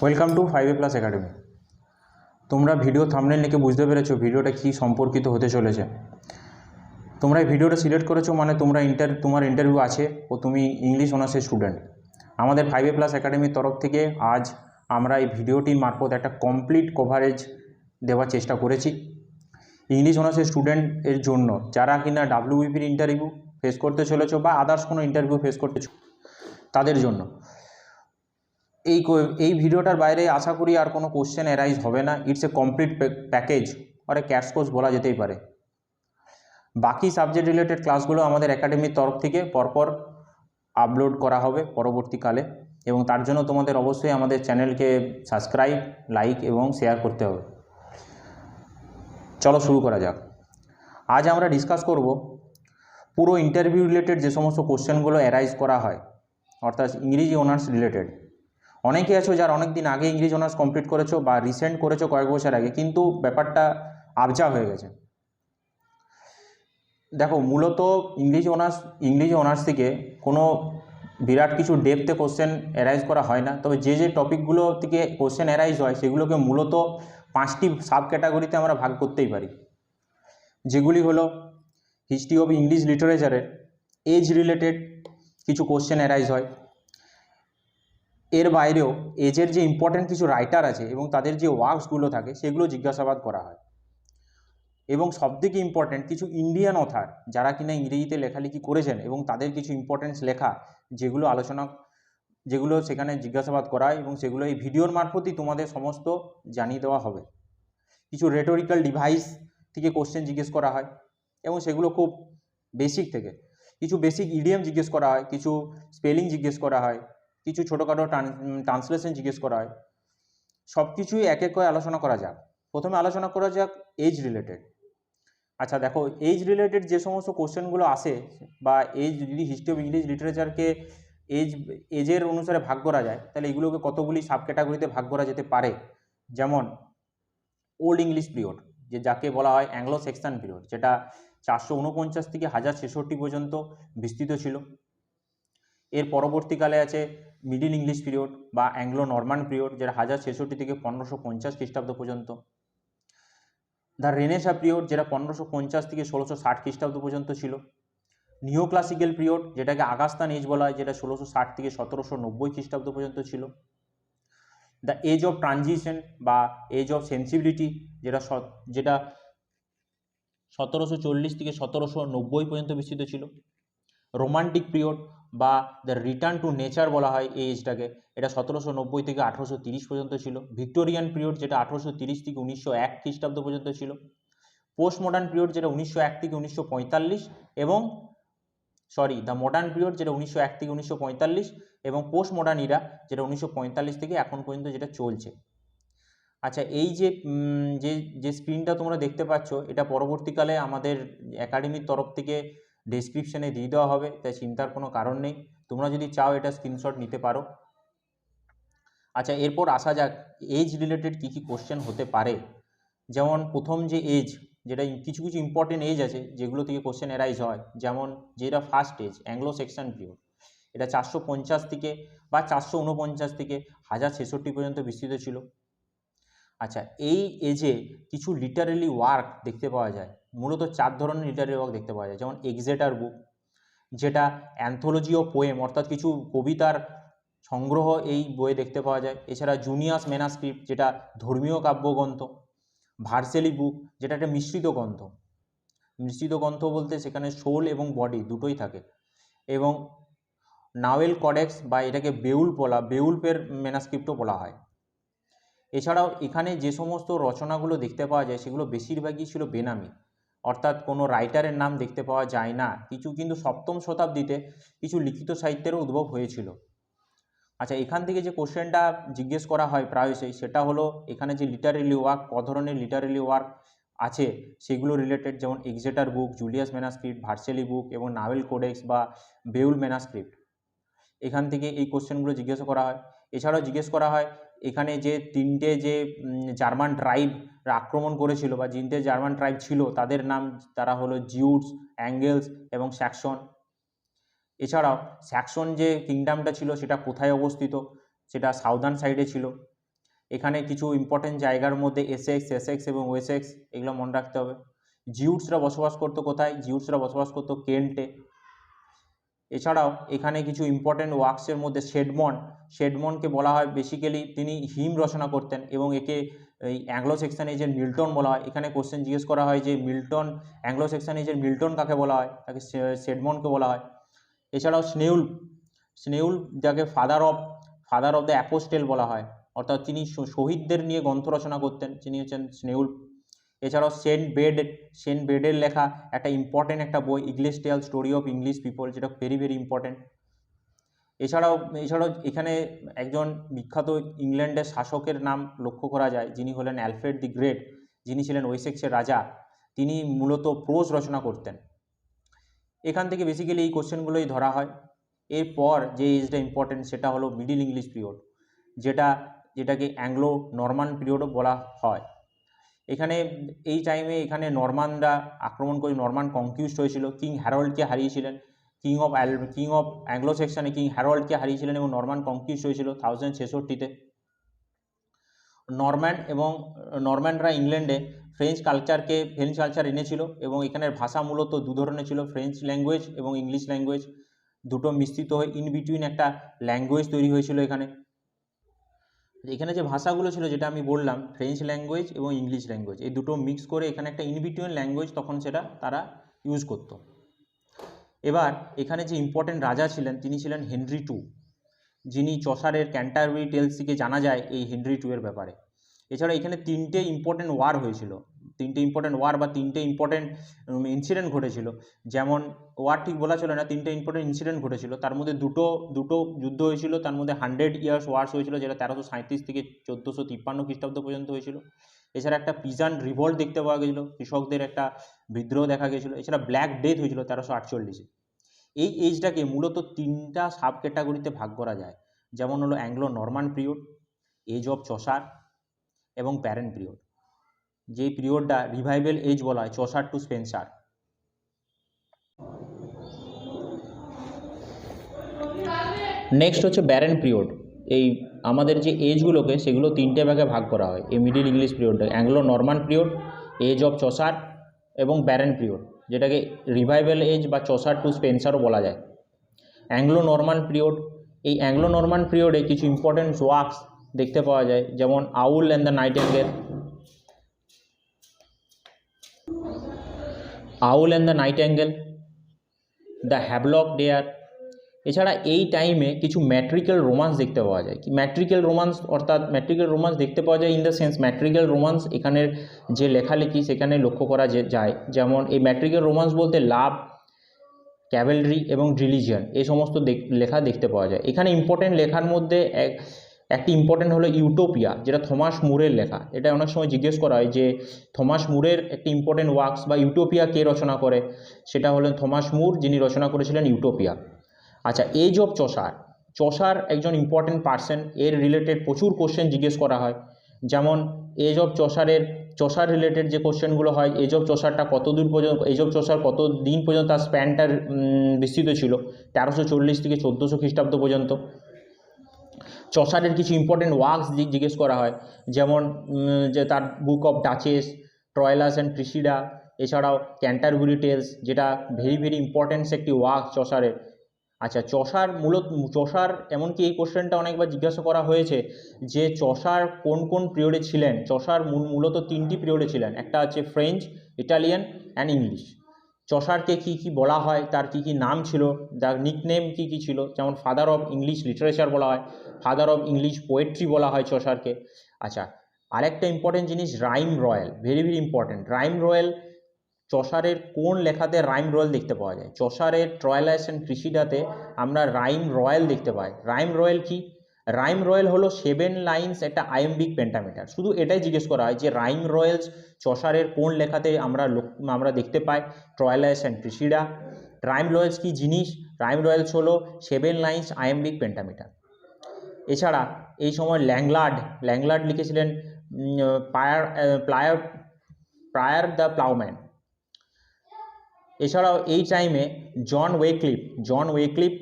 Welcome to 5A+ academy. তোমরা video thumbnail দেখে বুঝতে পেরেছো ভিডিওটা কী সম্পর্কিত হতে চলেছে। তোমরা এই ভিডিওটা সিলেক্ট করেছো মানে তোমার ইন্টারভিউ আছে ও তুমি ইংলিশ অনার্সের স্টুডেন্ট। আমাদের 5A+ একাডেমির তরফ থেকে আজ আমরা এই ভিডিওটির মারফত একটা কমপ্লিট কভারেজ দেওয়ার চেষ্টা করেছি ইংলিশ অনার্সের স্টুডেন্টের জন্য, যারা কিনা WBPর ইন্টারভিউ ফেস করতে চলেছো বা আদার্স কোনো ইন্টারভিউ ফেস করতে তাদের জন্য। এই ভিডিওটার বাইরে আশা করি আর কোনো কোশ্চেন অ্যারাইজ হবে না। ইটস এ কমপ্লিট প্যাকেজ আর এ ক্যাশ কোর্স বলা যেতেই পারে। বাকি সাবজেক্ট রিলেটেড ক্লাসগুলো আমাদের একাডেমির তরফ থেকে পরপর আপলোড করা হবে পরবর্তীকালে, এবং তার জন্য তোমাদের অবশ্যই আমাদের চ্যানেলকে সাবস্ক্রাইব, লাইক এবং শেয়ার করতে হবে। চলো শুরু করা যাক। আজ আমরা ডিসকাস করব পুরো ইন্টারভিউ রিলেটেড যে সমস্ত কোশ্চেনগুলো অ্যারাইজ করা হয়, অর্থাৎ ইংরেজি অনার্স রিলেটেড। অনেকে আছো যারা অনেক দিন আগে ইংলিশ অনার্স কমপ্লিট করেছো বা রিসেন্ট করেছো কয়েক বছর আগে, কিন্তু ব্যাপারটা আবজা হয়ে গেছে। দেখো, মূলত ইংলিশ অনার্স থেকে কোনো বিরাট কিছু ডেপথে কোশ্চেন অ্যারাইজ করা হয় না। তবে যে টপিকগুলো থেকে কোশ্চেন অ্যারাইজ হয় সেগুলোকে মূলত 5টি সাব ক্যাটাগরিতে আমরা ভাগ করতেই পারি, যেগুলি হলো হিস্ট্রি অফ ইংলিশ লিটারেচারের এজ রিলেটেড কিছু কোশ্চেন অ্যারাইজ হয়। এর বাইরেও এজের যে ইম্পর্টেন্ট কিছু রাইটার আছে এবং তাদের যে ওয়ার্কসগুলো থাকে সেগুলো জিজ্ঞাসাবাদ করা হয়। এবং সবথেকে ইম্পর্টেন্ট কিছু ইন্ডিয়ান অথার যারা কিনা ইংরেজিতে লেখালেখি করেছেন এবং তাদের কিছু ইম্পর্টেন্স লেখা যেগুলো সেখানে জিজ্ঞাসাবাদ করা হয়, এবং সেগুলো এই ভিডিওর মারফতই তোমাদের সমস্ত জানিয়ে দেওয়া হবে। কিছু রেটোরিক্যাল ডিভাইস থেকে কোশ্চেন জিজ্ঞেস করা হয় এবং সেগুলো খুব বেসিক থেকে। কিছু বেসিক ইডিয়াম জিজ্ঞেস করা হয়, কিছু স্পেলিং জিজ্ঞেস করা হয়, কিছু ছোটোখাটো ট্রান্সলেশন জিজ্ঞেস করা হয়। সব কিছুই এক এক করে আলোচনা করা যাক। প্রথমে আলোচনা করা যাক এজ রিলেটেড। আচ্ছা দেখো, এজ রিলেটেড যে সমস্ত কোশ্চেনগুলো আসে, বা এজ যদি হিস্ট্রি অফ ইংলিশ লিটারেচারকে এজের অনুসারে ভাগ করা যায়, তাহলে এগুলোকে কতগুলি সাব ক্যাটাগরিতে ভাগ করা যেতে পারে। যেমন ওল্ড ইংলিশ পিরিয়ড, যাকে বলা হয় অ্যাংলো সেকশন পিরিয়ড, যেটা 449 থেকে 1066 পর্যন্ত বিস্তৃত ছিল। এর পরবর্তীকালে আছে মিডিল ইংলিশ পিরিয়ড বা অ্যাংলো নর্মান পিরিয়ড, যেটা 1066 থেকে 1550 খ্রিস্টাব্দ পর্যন্ত। দ্য রেনেসা পিরিয়ড, যেটা 1550 থেকে 1660 খ্রিস্টাব্দ পর্যন্ত ছিল। নিও ক্লাসিক্যাল পিরিয়ড, যেটাকে আগাস্তান এজ বলা হয়, যেটা 1660 থেকে 1790 খ্রিস্টাব্দ পর্যন্ত ছিল। দ্য এজ অফ ট্রানজিশন বা এজ অফ সেন্সিবিলিটি, যেটা 1740 থেকে 1790 পর্যন্ত বিস্তৃত ছিল। রোমান্টিক পিরিয়ড বা দ্য রিটার্ন টু নেচার বলা হয় এই এজটাকে, এটা 1790 থেকে 1830 পর্যন্ত ছিল। ভিক্টোরিয়ান পিরিয়ড, যেটা 1830 থেকে 1901 খ্রিস্টাব্দ পর্যন্ত ছিল। পোস্ট মডার্ন পিরিয়ড, যেটা 1901 থেকে 1945, এবং দ্য মডার্ন পিরিয়ড, যেটা 1901 থেকে 1945, এবং পোস্ট মডার্ন ইরা, যেটা 1945 থেকে এখন পর্যন্ত যেটা চলছে। আচ্ছা, এই যে স্ক্রিনটা তোমরা দেখতে পাচ্ছ, এটা পরবর্তীকালে আমাদের একাডেমির তরফ থেকে ডেসক্রিপশানে দিয়ে দেওয়া হবে, তাই চিন্তার কোনো কারণ নেই। তোমরা যদি চাও এটা স্ক্রিনশট নিতে পারো। আচ্ছা, এরপর আসা যাক এজ রিলেটেড কী কী কোশ্চেন হতে পারে। যেমন প্রথম যে এজ, যেটা কিছু ইম্পর্টেন্ট এজ আছে যেগুলো থেকে কোশ্চেন অ্যারাইজ হয়, যেমন যেটা first age Anglo Saxon period, এটা 450 থেকে বা 449 থেকে 1066 পর্যন্ত বিস্তৃত ছিল। আচ্ছা, এই এজে কিছু লিটারেলি ওয়ার্ক দেখতে পাওয়া যায়। মূলত 4 ধরনের লিটারেলি ওয়ার্ক দেখতে পাওয়া যায়। যেমন এক্সেটার বুক, যেটা অ্যান্থোলজি ও পোয়েম, অর্থাৎ কিছু কবিতার সংগ্রহ এই বইয়ে দেখতে পাওয়া যায়। এছাড়া জুনিয়াস ম্যানাস্ক্রিপ্ট, যেটা ধর্মীয় কাব্যগ্রন্থ। ভার্সেলি বুক, যেটা একটা মিশ্রিত গ্রন্থ বলতে সেখানে সোল এবং বডি দুটোই থাকে। এবং নাওয়েল কডেক্স বা এটাকে বেউলফের ম্যানাস্ক্রিপ্টও বলা হয়। এছাড়াও এখানে যে সমস্ত রচনাগুলো দেখতে পাওয়া যায় সেগুলো বেশিরভাগই ছিল বেনামি, অর্থাৎ কোনো রাইটারের নাম দেখতে পাওয়া যায় না। কিছু কিন্তু 7ম শতাব্দীতে কিছু লিখিত সাহিত্যেরও উদ্ভব হয়েছিল। আচ্ছা, এখান থেকে যে কোশ্চেনটা জিজ্ঞেস করা হয় প্রায়শই, সেটা হলো এখানে যে লিটারেলি ওয়ার্ক, ক ধরনের লিটারেলি ওয়ার্ক আছে সেগুলো রিলেটেড। যেমন এক্সেটার বুক, জুলিয়াস ম্যানাস্ক্রিপ্ট, ভার্সেলি বুক এবং নাওয়েল কোডেক্স বা বেউল ম্যানাস্ক্রিপ্ট, এখান থেকে এই কোশ্চেনগুলো জিজ্ঞাসা করা হয়। এছাড়াও জিজ্ঞেস করা হয় এখানে যে 3টে যে জার্মান ট্রাইব আক্রমণ করেছিল বা 3টে জার্মান ট্রাইব ছিল তাদের নাম, তারা হলো জিউটস, অ্যাঙ্গেলস এবং স্যাক্সন। এছাড়াও স্যাক্সন যে কিংডমটা ছিল সেটা কোথায় অবস্থিত, সেটা সাউদার্ন সাইডে ছিল। এখানে কিছু ইম্পর্টেন্ট জায়গার মধ্যে এসেক্স এবং ওয়েসেক্স, এগুলো মনে রাখতে হবে। জিউটসরা বসবাস করতো কোথায়? জিউটসরা বসবাস করতো কেন্টে। এছাড়াও এখানে কিছু ইম্পর্টেন্ট ওয়ার্কসের মধ্যে শেডমনকে বলা হয় বেসিক্যালি তিনি হিম রচনা করতেন এবং একে এই অ্যাংলো সেকশন এজের মিল্টন বলা হয়। এখানে কোশ্চেন জিজ্ঞেস করা হয় যে মিল্টন, অ্যাংলো সেকশন এজের মিল্টন কাকে বলা হয়? তাকে শেডমনকে বলা হয়। এছাড়াও স্নেউল যাকে ফাদার অফ দ্য অ্যাপোস্টেল বলা হয়, অর্থাৎ তিনি শহীদদের নিয়ে গ্রন্থ রচনা করতেন, তিনি হচ্ছেন স্নেউল। এছাড়াও সেন্ট বেডের লেখা একটা ইম্পর্টেন্ট একটা বই ইগলেসিয়াল স্টোরি অফ ইংলিশ পিপল, যেটা ভেরি ভেরি ইম্পর্টেন্ট। এছাড়াও এখানে একজন বিখ্যাত ইংল্যান্ডের শাসকের নাম লক্ষ্য করা যায়, যিনি হলেন অ্যালফ্রেড দি গ্রেট, যিনি ছিলেন ওয়েসেক্সের রাজা। তিনি মূলত প্রোজ রচনা করতেন। এখান থেকে বেসিক্যালি এই কোশ্চেনগুলোই ধরা হয়। এরপর যে এজটা ইম্পর্টেন্ট সেটা হলো মিডিল ইংলিশ পিরিয়ড, যেটাকে অ্যাংলো নরমান পিরিয়ডও বলা হয়। এখানে এই টাইমে এখানে নরমানরা আক্রমণ করে নরমান কনকিউস্ট হয়েছিল, কিং হ্যারল্ডকে হারিয়েছিলেন, কিং অফ অ্যাংলো সেকশনে কিং হ্যারল্ডকে হারিয়েছিলেন এবং নরমান কনকিউস্ট হয়েছিল 1066-তে। নরম্যানরা ইংল্যান্ডে ফ্রেঞ্চ কালচার এনেছিল এবং এখানের ভাষা মূলত দু ধরনের ছিল, ফ্রেঞ্চ ল্যাঙ্গুয়েজ এবং ইংলিশ ল্যাঙ্গুয়েজ, দুটো মিশ্রিত হয়ে ইন বিটুইন একটা ল্যাঙ্গুয়েজ তৈরি হয়েছিল। এখানে যে ভাষাগুলো ছিল, যেটা আমি বললাম ফ্রেঞ্চ ল্যাঙ্গুয়েজ এবং ইংলিশ ল্যাঙ্গুয়েজ, এই দুটো মিক্স করে এখানে একটা ইন বিটুইন ল্যাঙ্গুয়েজ তখন সেটা তারা ইউজ করত। এবার এখানে যে ইম্পর্টেন্ট রাজা ছিলেন তিনি ছিলেন হেনরি টু, যিনি চসারের ক্যান্টারবারি টেলস থেকে জানা যায় এই হেনরি টু এর ব্যাপারে। এছাড়া এখানে তিনটে ইম্পর্টেন্ট ওয়ার বা তিনটে ইম্পর্টেন্ট ইনসিডেন্ট ঘটেছিল। যেমন ওয়ার ঠিক বলা ছিল না, তিনটে ইম্পর্টেন্ট ইনসিডেন্ট ঘটেছিল, তার মধ্যে দুটো যুদ্ধ হয়েছিল, তার মধ্যে 100 ইয়ার্স ওয়ার্স হয়েছিল, যেটা 1337 থেকে 1453 খ্রিস্টাব্দ পর্যন্ত হয়েছিল। এছাড়া একটা পিজান রিভল্ট দেখতে পাওয়া গেছিলো, কৃষকদের একটা বিদ্রোহ দেখা গেছিলো। এছাড়া ব্ল্যাক ডেথ হয়েছিল 1348-এ। এই এজটাকে মূলত তিনটা সাব ক্যাটাগরিতে ভাগ করা যায়, যেমন হলো Anglo Norman period, age of Chaucer এবং প্যারেন্ট পিরিয়ড। যেই পিরিয়ডটা রিভাইভাল এজ বলা হয়, চসার টু স্পেন্সার। নেক্সট হচ্ছে ব্যারেন পিরিয়ড। এই আমাদের যে এজগুলোকে সেগুলো তিনটে ভাগে ভাগ করা হয় এই মিডিল ইংলিশ পিরিয়ডটা, Anglo Norman period, age of Chaucer এবং ব্যারেন পিরিয়ড, যেটাকে রিভাইভাল এজ বা চসার টু স্পেন্সারও বলা যায়। অ্যাংলো নরমান পিরিয়ড, এই অ্যাংলো নরমান পিরিয়ডে কিছু ইম্পর্টেন্ট ওয়ার্কস দেখতে পাওয়া যায়, যেমন owl and the nightingale, the Havelok Dane. এছাড়া এই টাইমে কিছু ম্যাট্রিক্যাল রোমান্স দেখতে পাওয়া যায়। ম্যাট্রিক্যাল রোমান্স দেখতে পাওয়া যায় ইন দ্য সেন্স, ম্যাট্রিক্যাল রোমান্স এখানের যে লেখালেখি সেখানে লক্ষ্য করা যায়। যেমন এই ম্যাট্রিক্যাল রোমান্স বলতে লাভ, ক্যাভেলরি এবং রিলিজিয়ন, এই সমস্ত লেখা দেখতে পাওয়া যায়। এখানে ইম্পর্টেন্ট লেখার মধ্যে একটি ইম্পর্টেন্ট হলো ইউটোপিয়া, যেটা থমাস মুরের লেখা। এটা অনেক সময় জিজ্ঞেস করা হয় যে থমাস মুরের একটি ইম্পর্টেন্ট ওয়ার্কস বা ইউটোপিয়া কে রচনা করে, সেটা হলেন থমাস মুর, যিনি রচনা করেছিলেন ইউটোপিয়া। আচ্ছা, এজ অফ চসার একজন ইম্পর্টেন্ট পার্সন, এর রিলেটেড প্রচুর কোশ্চেন জিজ্ঞেস করা হয়। যেমন এজ অফ চসার রিলেটেড যে কোশ্চেনগুলো হয়, এজ অফ চসারটা কত দিন পর্যন্ত তার স্প্যানটার বিস্তৃত ছিল, 1340 থেকে 1400 খ্রিস্টাব্দ পর্যন্ত। চসারের কিছু ইম্পর্টেন্ট ওয়ার্কস জিজ্ঞেস করা হয়, যেমন যে তার book of duchess, Troilus and Criseyde, এছাড়াও ক্যান্টারবুরি টেলস, যেটা ভেরি ভেরি ইম্পর্টেন্ট একটি ওয়ার্ক চসারের। আচ্ছা, চসার এমনকি এই কোশ্চেনটা অনেকবার জিজ্ঞাসা করা হয়েছে যে চসার কোন কোন পিরিয়ডে ছিলেন। চসার মূলত তিনটি পিরিয়ডে ছিলেন, একটা হচ্ছে ফ্রেঞ্চ, ইটালিয়ান অ্যান্ড ইংলিশ। চসারকে কী কী বলা হয়, তার কী কী নাম ছিল, তার নিকনেম কী কী ছিল, যেমন ফাদার অফ ইংলিশ লিটারেচার বলা হয়, ফাদার অফ ইংলিশ পোয়েট্রি বলা হয় চসারকে। আচ্ছা, আরেকটা ইম্পর্টেন্ট জিনিস rhyme royal, very very important. Rhyme royal চসারের কোন লেখাতে রাইম রয়্যাল দেখতে পাওয়া যায়? চসারের ট্রয়লাস অ্যান্ড ক্রিসিডাতে আমরা রাইম রয়্যাল দেখতে পাই। রাইম রয়্যাল কি? রাইম রয়্যাল হলো 7 লাইন্স একটা আয়াম্বিক পেন্টামিটার। শুধু এটাই জিজ্ঞেস করা হয় যে রাইম রয়্যালস চসারের কোন লেখাতে আমরা দেখতে পাই? Troilus and Criseyde. Rhyme royals কি জিনিস? রাইম রয়্যালস হলো 7 লাইন্স আয়াম্বিক পেন্টামিটার। এছাড়া এই সময় ল্যাংলার্ড লিখেছিলেন প্রায়ার দ্য প্লাউম্যান। এছাড়াও এই টাইমে জন ওয়েক্লিফ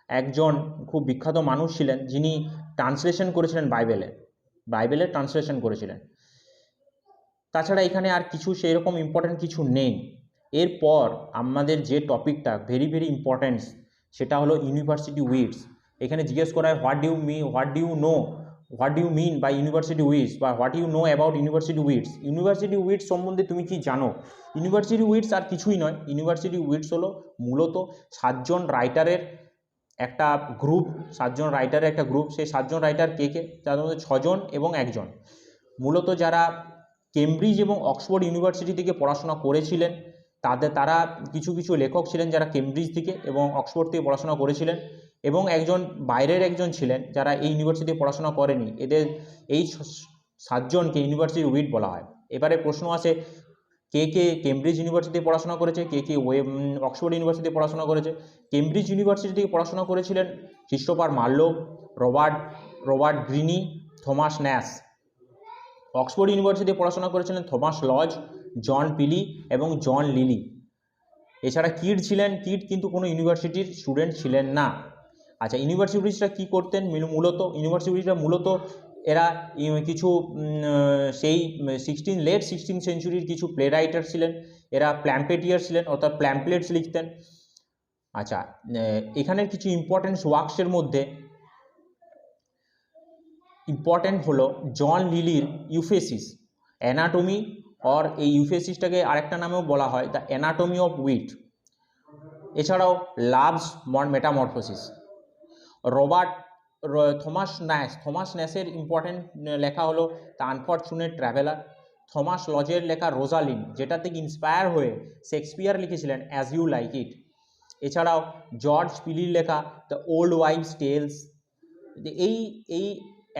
একজন খুব বিখ্যাত মানুষ ছিলেন, যিনি ট্রান্সলেশন করেছিলেন বাইবেলের। বাইবেলের ট্রান্সলেশন করেছিলেন। তাছাড়া এখানে আর কিছু সেই রকম ইম্পর্ট্যান্ট কিছু নেই। এরপর আমাদের যে টপিকটা ভেরি ভেরি ইম্পর্ট্যান্ট সেটা হলো ইউনিভার্সিটি উইডস। এখানে জিজ্ঞেস করা হয় what do you mean by university wits বা what you know about university wits. University wits সম্বন্ধে তুমি কি জানো? ইউনিভার্সিটি উইডস আর কিছুই নয়, ইউনিভার্সিটি উইডস হলো মূলত 7জন রাইটারের একটা গ্রুপ, 7জন রাইটারের একটা গ্রুপ। সেই 7জন রাইটার কে কে? তার মধ্যে 6জন এবং 1জন মূলত যারা কেমব্রিজ এবং অক্সফোর্ড ইউনিভার্সিটি থেকে পড়াশোনা করেছিলেন, তারা কিছু কিছু লেখক ছিলেন যারা কেমব্রিজ থেকে এবং অক্সফোর্ড থেকে পড়াশোনা করেছিলেন, এবং একজন বাইরের একজন ছিলেন যারা এই ইউনিভার্সিটিতে পড়াশোনা করেনি। এদের এই 7জনকে ইউনিভার্সিটি উইড বলা হয়। এবারে প্রশ্ন আছে, কে কে কেমব্রিজ ইউনিভার্সিটিতে পড়াশোনা করেছে, কে কে অক্সফোর্ড ইউনিভার্সিটিতে পড়াশোনা করেছে? কেমব্রিজ ইউনিভার্সিটি থেকে পড়াশোনা করেছিলেন Christopher Marlowe, Robert গ্রিনি, Thomas Nash. Oxford ইউনিভার্সিটিতে পড়াশোনা করেছিলেন থমাস লজ, জন পিলি এবং জন লিলি। এছাড়া কিড ছিলেন, কিড কিন্তু কোনো ইউনিভার্সিটির স্টুডেন্ট ছিলেন না। আচ্ছা, ইউনিভার্সিটিসরা কী করতেন মূলত? ইউনিভার্সিটিরা মূলত এরা কিছু সেই লেট 16th সেঞ্চুরির কিছু প্লে রাইটার ছিলেন, এরা প্ল্যাম্পেটিয়ার ছিলেন, অর্থাৎ প্ল্যাম্পলেটস লিখতেন। আচ্ছা, এখানের কিছু ইম্পর্টেন্ট ওয়ার্কসের মধ্যে ইম্পর্টেন্ট হলো জন লিলির ইউফেসিস, অ্যানাটমি, এই ইউফেসিসটাকে আরেকটা নামেও বলা হয় দ্য অ্যানাটমি অফ উইট। এছাড়াও লাভস মেটামরফোসিস। থমাস ন্যাশের ইম্পর্টেন্ট লেখা হলো দ্য আনফরচুনেট ট্রাভেলার। থমাস লজের লেখা রোজালিন, যেটা থেকে ইন্সপায়ার হয়ে শেক্সপিয়ার লিখেছিলেন অ্যাজ ইউ লাইক ইট। এছাড়াও জর্জ পিলির লেখা দ্য ওল্ড ওয়াইভস টেলস। এই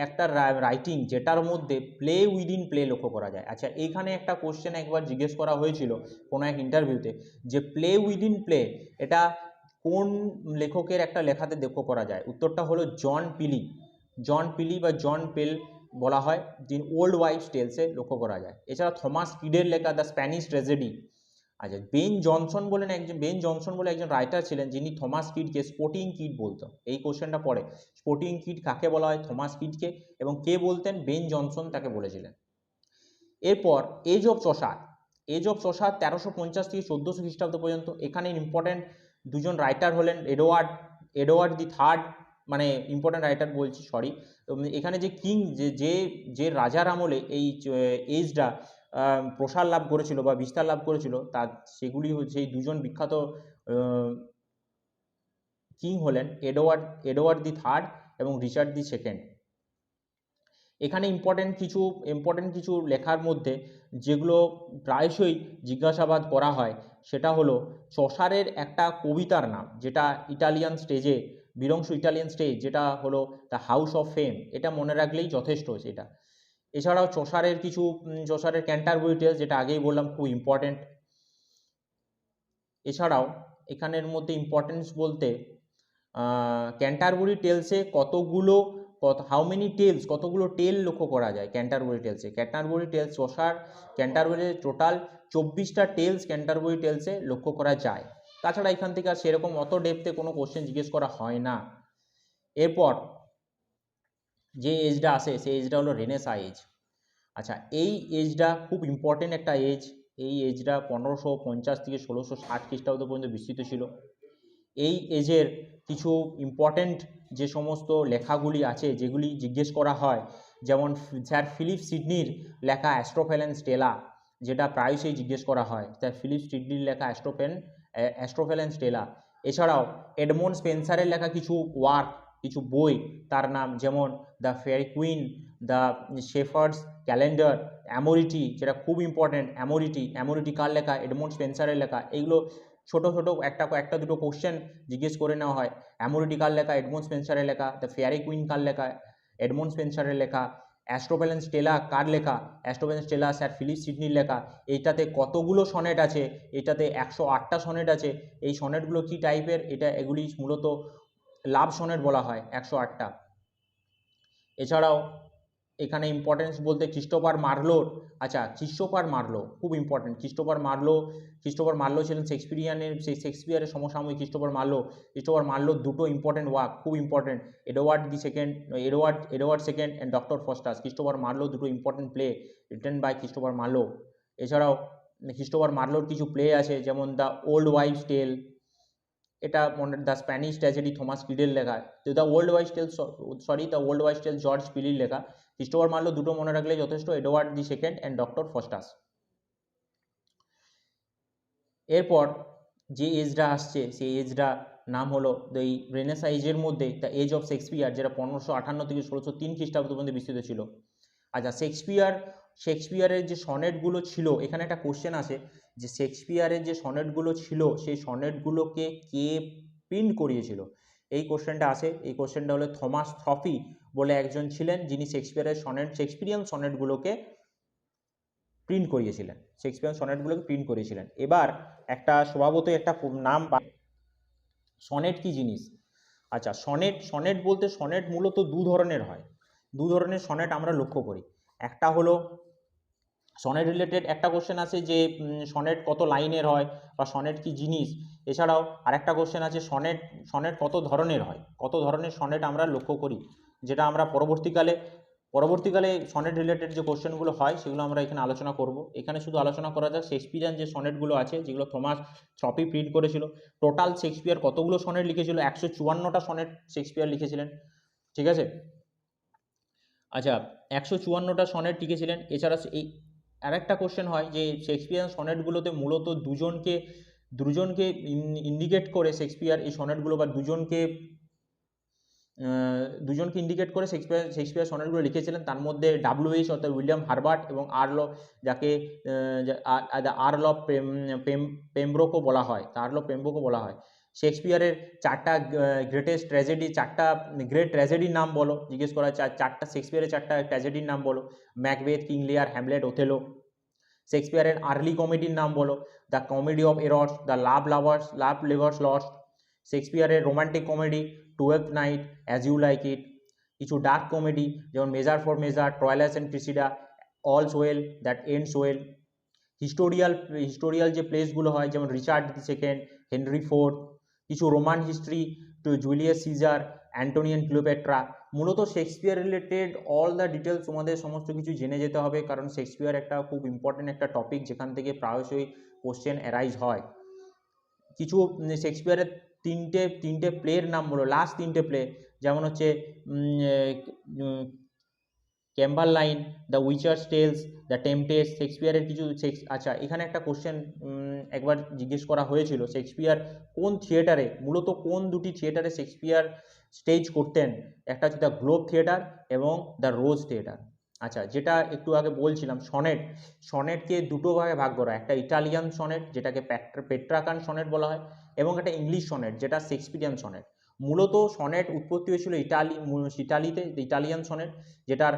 একটা রাইটিং যেটার মধ্যে প্লে উইদিন প্লে লক্ষ্য করা যায়। আচ্ছা, এইখানে একটা কোশ্চেন একবার জিজ্ঞেস করা হয়েছিল কোনো এক ইন্টারভিউতে, যে প্লে উইদিন প্লে এটা কোন লেখকের একটা লেখাতে লক্ষ্য করা যায়? উত্তরটা হলো জন পিলি বা জন পেল বলা হয়, যিনি ওল্ড ওয়াইভস টেলসে লক্ষ্য করা যায়। এছাড়া থমাস কিডের লেখা দ্য স্প্যানিশ ট্র্যাজেডি। আচ্ছা, বেন জনসন বলে একজন রাইটার ছিলেন, যিনি থমাস কিডকে স্পোর্টিং কিড বলতো। এই কোশ্চেনটা পড়ে, স্পোর্টিং কিড কাকে বলা হয়? থমাস কিডকে। এবং কে বলতেন? বেন জনসন তাকে বলেছিলেন। এরপর এজ অফ চসার 1350 থেকে 1400 খ্রিস্টাব্দ পর্যন্ত। এখানে ইম্পর্টেন্ট দুজন রাইটার হলেন এডওয়ার্ড দি থার্ড, মানে ইম্পর্টেন্ট রাইটার বলছি, সরি। এখানে যে কিং, যে রাজার আমলে এই এজটা প্রসার লাভ করেছিল বা বিস্তার লাভ করেছিল, সেগুলি সেই দুজন বিখ্যাত কিং হলেন এডওয়ার্ড দি থার্ড এবং রিচার্ড দি সেকেন্ড। এখানে ইম্পর্টেন্ট কিছু লেখার মধ্যে যেগুলো প্রায়শই জিজ্ঞাসাবাদ করা হয়, সেটা হলো চসারের একটা কবিতার নাম, যেটা বিরংশ ইটালিয়ান স্টেজ, যেটা হলো দ্য হাউস অফ ফেম। এটা মনে রাখলেই যথেষ্ট সেটা। এছাড়াও চসারের ক্যান্টারবুরি টেলস, যেটা আগেই বললাম, খুব ইম্পর্টেন্ট। এছাড়াও এখানের মধ্যে ইম্পর্টেন্স বলতে ক্যান্টারবুরি টেলসে কতগুলো টেল লক্ষ্য করা যায় ক্যান্টারবুরি টেলসে। ক্যান্টারবুরি টোটাল 24টা টেলস ক্যান্টারবুরি টেলসে লক্ষ্য করা যায়। তাছাড়া এখান থেকে আর সেরকম অত ডেপথে কোনো কোশ্চেন জিজ্ঞেস করা হয় না। এরপর যে এজটা আসে সেই এজটা হলো রেনেসাঁ এজ। আচ্ছা, এই এজটা খুব ইম্পর্টেন্ট একটা এজ। এই এজটা 1550 থেকে 1660 খ্রিস্টাব্দ পর্যন্ত বিস্তৃত ছিল। এই এজের কিছু ইম্পর্টেন্ট যে সমস্ত লেখাগুলি আছে, যেগুলি জিজ্ঞেস করা হয়, যেমন স্যার ফিলিপ সিডনির লেখা অ্যাস্ট্রোফেল অ্যান্ড স্টেলা, যেটা প্রায়শই জিজ্ঞেস করা হয়, স্যার ফিলিপ সিডনির লেখা অ্যাস্ট্রোফেল অ্যান্ড স্টেলা। এছাড়াও এডমন্ড স্পেন্সারের লেখা কিছু বই, তার নাম যেমন the Faerie Queene, the shepherd's calendar, Amoretti, যেটা খুব ইম্পর্টেন্ট। অ্যামোরিটি কার লেখা? এডমন্ড স্পেন্সারের লেখা। এইগুলো ছোট একটা দুটো কোশ্চেন জিজ্ঞেস করে নেওয়া হয়। অ্যামোরিটি কার লেখা? এডমন্ড স্পেন্সারের লেখা। দ্য ফেয়ারি কুইন কার লেখা? এডমন্ড স্পেন্সারের লেখা। অ্যাস্ট্রোফেল অ্যান্ড স্টেলা কার লেখা? Astrophel and Stella sir Philip সিডনির লেখা। এইটাতে কতগুলো সনেট আছে? এটাতে 108টা সনেট আছে। এই সনেটগুলো কি টাইপের? এগুলি মূলত লাভ সনেট বলা হয়, 108টা। এছাড়াও এখানে ইম্পর্টেন্স বলতে ক্রিস্টোফার মার্লোর, আচ্ছা ক্রিস্টোফার মার্লো খুব ইম্পর্টেন্ট। ক্রিস্টোফার মার্লো ছিলেন শেক্সপিয়ারের সমসাময়িক। ক্রিস্টোফার মার্লোর দুটো ইম্পর্টেন্ট ওয়ার্ক খুব important, Edward second and doctor Faustus. Christopher Marlowe দুটো important play written by Christopher Marlowe. এছাড়াও ক্রিস্টোফার মার্লোর কিছু প্লে আছে, যেমন দ্য ওল্ড ওয়াইফস টেল, এটা দ্য স্প্যানিশ ট্র্যাজেডি থমাস কিডের লেখা, the old wives tale George পিলির লেখা। ক্রিস্টোফার মার্লো দুটো মনে রাখলে যথেষ্ট, Edward the second and doctor Faustus. এরপর যে এজটা আসছে সেই এজটা নাম হলো এই রেনেসা এজের মধ্যে দ্য এজ অফ শেক্সপিয়ার, যেটা 1558 থেকে 1603 খ্রিস্টাব্দ পর্যন্ত বিস্তৃত ছিল। আচ্ছা, শেক্সপিয়ারের যে সনেটগুলো ছিল, এখানে একটা কোশ্চেন আছে যে শেক্সপিয়ারের যে সনেটগুলো ছিল সেই সনেটগুলোকে কে প্রিন্ট করিয়েছিল, এই কোশ্চেনটা আসে। এই কোশ্চেনটা হলো থমাস থ্রফি বলে একজন ছিলেন, যিনি শেক্সপিয়ারিয়ান সনেটগুলোকে প্রিন্ট করিয়েছিলেন। এবার একটা স্বভাবতই একটা নাম, সনেট কি জিনিস। আচ্ছা, সনেট বলতে সনেট মূলত দু ধরনের হয়। দু ধরনের সনেট আমরা লক্ষ্য করি। একটা হলো সনেট রিলেটেড একটা কোশ্চেন আছে যে সনেট কত লাইনের হয় বা সনেট কি জিনিস। এছাড়াও আরেকটা কোশ্চেন আছে সনেট কত ধরনের হয়, কত ধরনের সনেট আমরা লক্ষ্য করি, যেটা আমরা পরবর্তীকালে সনেট রিলেটেড যে কোশ্চেনগুলো হয় সেগুলো আমরা এখানে আলোচনা করব। এখানে শুধু আলোচনা করা যাক শেক্সপিয়ারিয়ান যে সনেটগুলো আছে, যেগুলো থমাস থ্রফি প্রিন্ট করেছিল। টোটাল শেক্সপিয়ার কতগুলো সনেট লিখেছিল? 154টা সনেট শেক্সপিয়ার লিখেছিলেন, ঠিক আছে। আচ্ছা, 154টা সনেট লিখেছিলেন। এছাড়া এই আরেকটা কোশ্চেন হয় যে শেক্সপিয়ার সনেটগুলোতে মূলত দুজনকে ইন্ডিকেট করে শেক্সপিয়ার এই সনেটগুলো, বা দুজনকে ইন্ডিকেট করে শেক্সপিয়ার সনেটগুলো লিখেছিলেন। তার মধ্যে WH অর্থাৎ উইলিয়াম হারবার্ট এবং যাকে আর্ল অফ পেমব্রোকও বলা হয়, শেক্সপিয়ারের চারটা গ্রেট ট্র্যাজেডির নাম বলো জিজ্ঞেস করা হয়। শেক্সপিয়ারের চারটা ট্র্যাজেডির নাম বলো। Macbeth, King Lear, Hamlet, Othello. শেক্সপিয়ারের আর্লি কমেডির নাম বলো। The comedy of errors, the love labour's lost. শেক্সপিয়ারের romantic comedy, twelfth night, as you like it. কিছু ডার্ক কমেডি যেমন measure for measure, Troilus and Criseyde, all's well that ends well. Historical যে প্লেসগুলো হয় যেমন Richard the second, Henry fourth. কিছু Roman history, two Julius Caesar, Antony and Cleopatra. মূলত Shakespeare related all the details তোমাদের সমস্ত কিছু জেনে যেতে হবে, কারণ শেক্সপিয়ার একটা খুব ইম্পর্টেন্ট একটা টপিক, যেখান থেকে প্রায়শই কোশ্চেন অ্যারাইজ হয়। কিছু শেক্সপিয়ারের তিনটে প্লের নাম বলো, লাস্ট তিনটে প্লে, যেমন হচ্ছে ক্যাম্বারলাইন, দ্য উইচার্স টেলস, দ্য টেম্পটেস্ট। শেক্সপিয়ারের কিছু আচ্ছা, এখানে একটা কোশ্চেন একবার জিজ্ঞেস করা হয়েছিল, শেক্সপিয়ার কোন থিয়েটারে, মূলত কোন দুটি থিয়েটারে শেক্সপিয়ার স্টেজ করতেন? একটা হচ্ছে দ্য গ্লোব থিয়েটার এবং দ্য রোজ থিয়েটার। আচ্ছা, যেটা একটু আগে বলছিলাম, সনেটকে দুটো ভাগে ভাগ করা, একটা ইটালিয়ান সনেট যেটাকে পেট্রাকান সনেট বলা হয়, এবং একটা ইংলিশ সনেট যেটা শেক্সপিয়ারিয়ান সনেট। মূলত সনেট উৎপত্তি হয়েছিল ইটালিতে, ইটালিয়ান সনেট, যেটার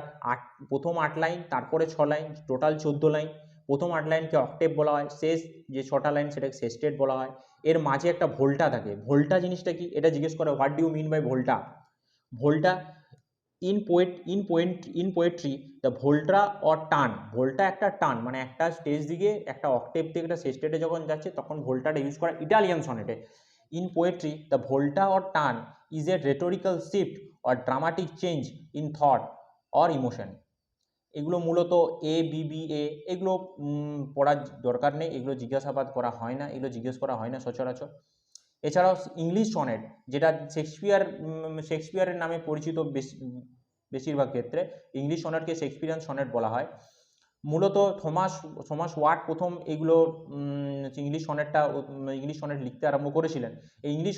প্রথম 8 লাইন, তারপরে 6 লাইন, টোটাল 14 লাইন। প্রথম 8 লাইনকে অক্টেভ বলা হয়, শেষ যে 6টা লাইন সেটাকে সেস্টেট বলা হয়। এর মাঝে একটা ভোল্টা থাকে। ভোল্টা জিনিসটা কি, এটা জিজ্ঞেস করে, what do you mean by volta? Volta in poetry the volta or turn. Volta একটা টার্ন, মানে একটা স্টেজ দিকে একটা অক্টেভ থেকে একটা সেস্টেটে যখন যাচ্ছে তখন ভোল্টাটা ইউজ করা Italian সনেটে। In poetry, the volta or turn is a rhetorical shift or dramatic change in thought or emotion. এগুলো মূলত ABBA, এগুলো পড়ার দরকার নেই, এগুলো জিজ্ঞাসাবাদ করা হয় না, এগুলো জিজ্ঞেস করা হয় না সচরাচর। এছাড়াও ইংলিশ সনেট, যেটা শেক্সপিয়ারের নামে পরিচিত বেশিরভাগ ক্ষেত্রে, ইংলিশ সনেটকে শেক্সপিয়ারিয়ান সনেট বলা হয়। মূলত থমাস ওয়াট প্রথম এগুলো ইংলিশ সনেট লিখতে আরম্ভ করেছিলেন। এই ইংলিশ